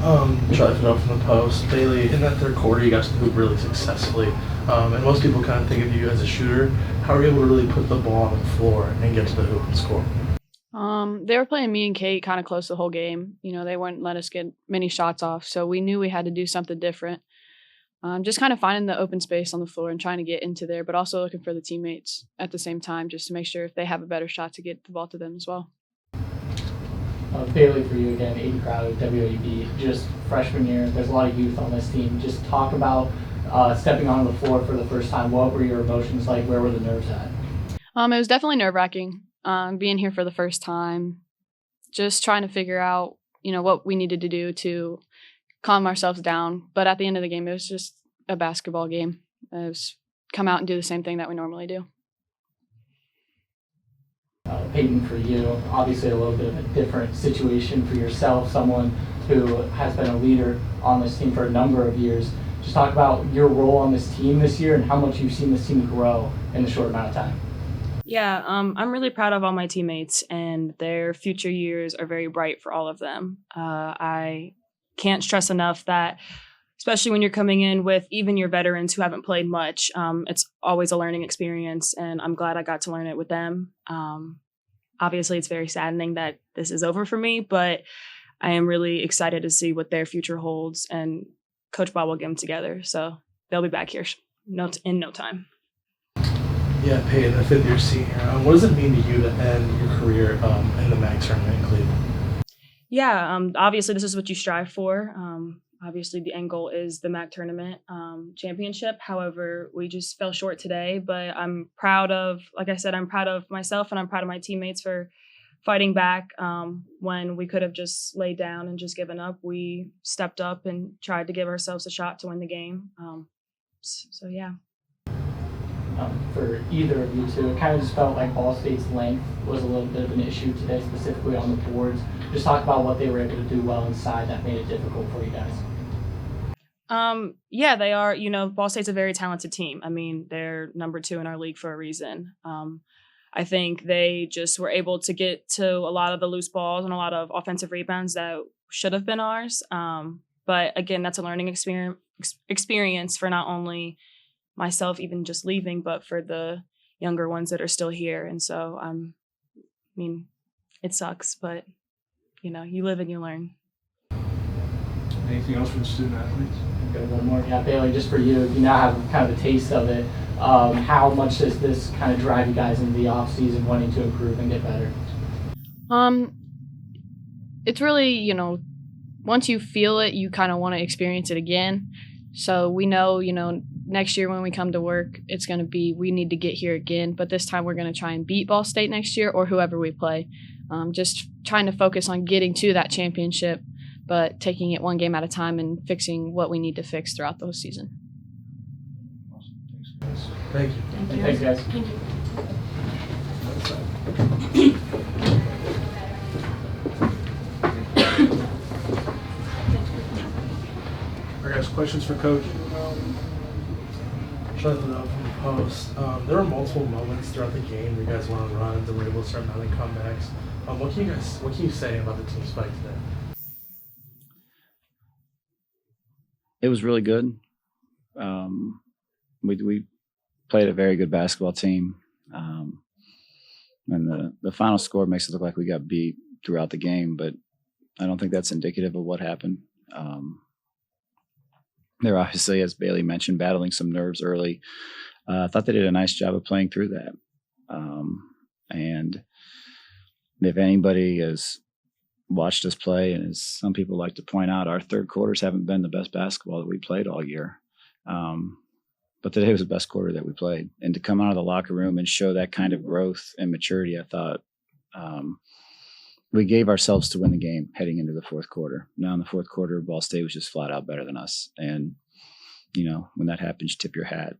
Try it up from the post. Bailey, in that third quarter, you got to hoop really successfully. And most people kind of think of you as a shooter. How are you able to really put the ball on the floor and get to the hoop and score? They were playing me and Kate kind of close the whole game. They wouldn't let us get many shots off, so we knew we had to do something different. Just kind of finding the open space on the floor and trying to get into there, but also looking for the teammates at the same time just to make sure if they have a better shot to get the ball to them as well. Bailey, for you again, Aiden Crowder, WAB, just freshman year. There's a lot of youth on this team. Just talk about stepping onto the floor for the first time. What were your emotions like? Where were the nerves at? It was definitely nerve-wracking being here for the first time, just trying to figure out, what we needed to do to calm ourselves down. But at the end of the game, it was just a basketball game. It was come out and do the same thing that we normally do. Peyton, for you, obviously a little bit of a different situation for yourself, someone who has been a leader on this team for a number of years. Just talk about your role on this team this year and how much you've seen this team grow in a short amount of time. Yeah, I'm really proud of all my teammates, and their future years are very bright for all of them. I can't stress enough that, especially when you're coming in with even your veterans who haven't played much, it's always a learning experience, and I'm glad I got to learn it with them. Obviously, it's very saddening that this is over for me, but I am really excited to see what their future holds, and Coach Bob will get them together, so they'll be back here in no time. Yeah, Peyton, a fifth-year senior. What does it mean to you to end your career in the MAG tournament in Cleveland? Yeah, obviously this is what you strive for. Obviously the end goal is the MAC tournament championship. However, we just fell short today, but I'm proud of, like I said, I'm proud of myself and I'm proud of my teammates for fighting back when we could have just laid down and just given up. We stepped up and tried to give ourselves a shot to win the game. So yeah. For either of you two, it kind of just felt like Ball State's length was a little bit of an issue today, specifically on the boards. Just talk about what they were able to do well inside that made it difficult for you guys. Yeah, they are. Ball State's a very talented team. I mean, they're number 2 in our league for a reason. I think they just were able to get to a lot of the loose balls and a lot of offensive rebounds that should have been ours. But again, that's a learning experience for not only myself even just leaving, but for the younger ones that are still here. And so, I mean, it sucks, but, you live and you learn. Anything else for the student athletes? Got one more. Yeah, Bailey, just for you, you now have kind of a taste of it. How much does this kind of drive you guys into the off season, wanting to improve and get better? It's really, once you feel it, you kind of want to experience it again. So we know, next year when we come to work, it's going to be, we need to get here again. But this time we're going to try and beat Ball State next year or whoever we play. Just trying to focus on getting to that championship, but taking it one game at a time and fixing what we need to fix throughout the whole season. Thank you. Thanks, guys. Thank you. All right, guys, questions for Coach? Shut it up from the post. There were multiple moments throughout the game where you guys went on runs and were able to start mounting comebacks. What can you say about the team's fight today? It was really good. We played a very good basketball team. And the final score makes it look like we got beat throughout the game, but I don't think that's indicative of what happened. They're obviously, as Bailey mentioned, battling some nerves early. I thought they did a nice job of playing through that. And if anybody has watched us play, and as some people like to point out, our third quarters haven't been the best basketball that we played all year. But today was the best quarter that we played. And to come out of the locker room and show that kind of growth and maturity, I thought we gave ourselves to win the game heading into the fourth quarter. Now in the fourth quarter, Ball State was just flat out better than us. And, when that happens, you tip your hat.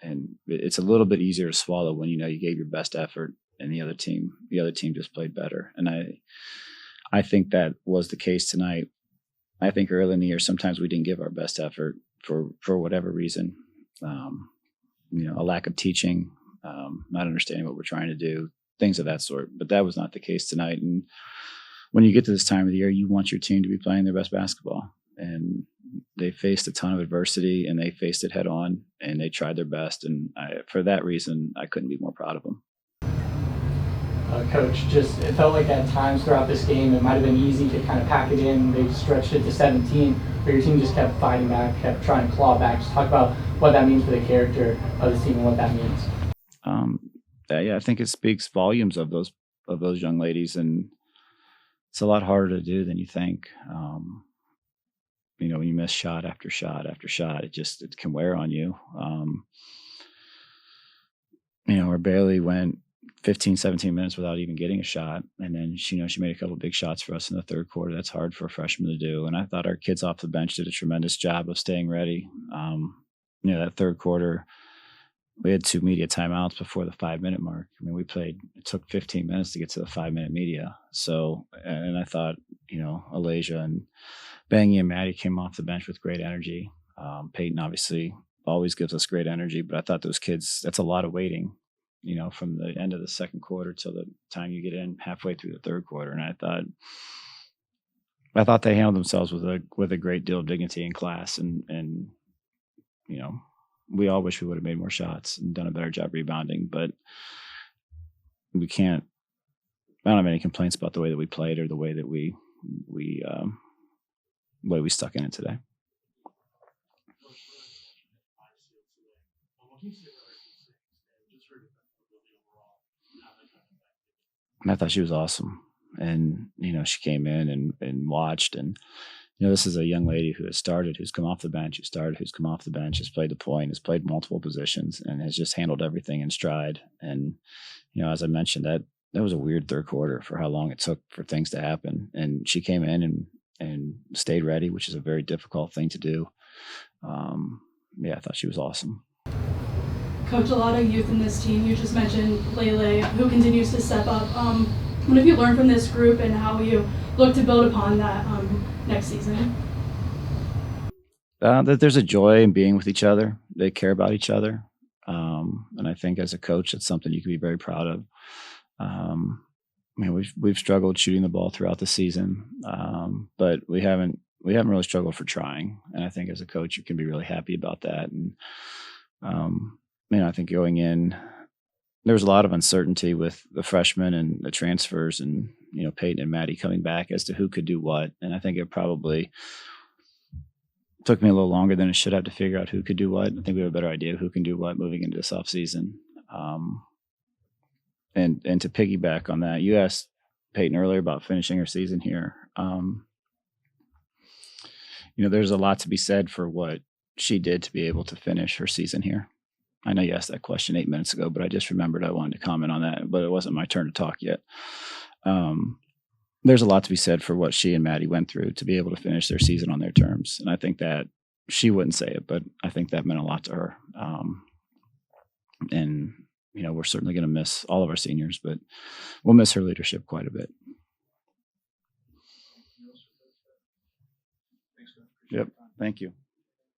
And it's a little bit easier to swallow when you gave your best effort and the other team just played better. And I think that was the case tonight. I think early in the year, sometimes we didn't give our best effort for whatever reason. A lack of teaching, not understanding what we're trying to do, things of that sort. But that was not the case tonight. And when you get to this time of the year, you want your team to be playing their best basketball. they faced a ton of adversity and they faced it head on and they tried their best. And for that reason, I couldn't be more proud of them. Coach, it felt like at times throughout this game it might have been easy to kind of pack it in. They stretched it to 17, but your team just kept fighting back, kept trying to claw back. Just talk about what that means for the character of this team and what that means. Yeah, I think it speaks volumes of those young ladies, and it's a lot harder to do than you think. When you miss shot after shot after shot, it can wear on you. Where Bailey went 15, 17 minutes without even getting a shot. And then, she made a couple of big shots for us in the third quarter. That's hard for a freshman to do. And I thought our kids off the bench did a tremendous job of staying ready. That third quarter, we had 2 media timeouts before the 5-minute mark. It took 15 minutes to get to the 5-minute media. So, and I thought, Alasia and Bangy and Maddie came off the bench with great energy. Peyton obviously always gives us great energy, but I thought those kids, that's a lot of waiting, from the end of the second quarter till the time you get in halfway through the third quarter. And I thought they handled themselves with a great deal of dignity and class. And we all wish we would have made more shots and done a better job rebounding, but we can't. I don't have any complaints about the way that we played or the way that we stuck in it today. And I thought she was awesome. And, she came in and watched. And, this is a young lady who has started, who's come off the bench, who's come off the bench, has played the point, has played multiple positions, and has just handled everything in stride. And, as I mentioned, that was a weird third quarter for how long it took for things to happen. And she came in and stayed ready, which is a very difficult thing to do. I thought she was awesome. Coach, a lot of youth in this team. You just mentioned Lele, who continues to step up. What have you learned from this group, and how will you look to build upon that next season? That there's a joy in being with each other. They care about each other. And I think as a coach, it's something you can be very proud of. We've struggled shooting the ball throughout the season, but we haven't really struggled for trying. And I think as a coach, you can be really happy about that. And I think going in, there was a lot of uncertainty with the freshmen and the transfers, and Peyton and Maddie coming back as to who could do what. And I think it probably took me a little longer than it should have to figure out who could do what. I think we have a better idea of who can do what moving into this offseason. And to piggyback on that, you asked Peyton earlier about finishing her season here. There's a lot to be said for what she did to be able to finish her season here. I know you asked that question 8 minutes ago, but I just remembered I wanted to comment on that, but it wasn't my turn to talk yet. There's a lot to be said for what she and Maddie went through to be able to finish their season on their terms. And I think that she wouldn't say it, but I think that meant a lot to her. And we're certainly going to miss all of our seniors, but we'll miss her leadership quite a bit. Yep. Thank you.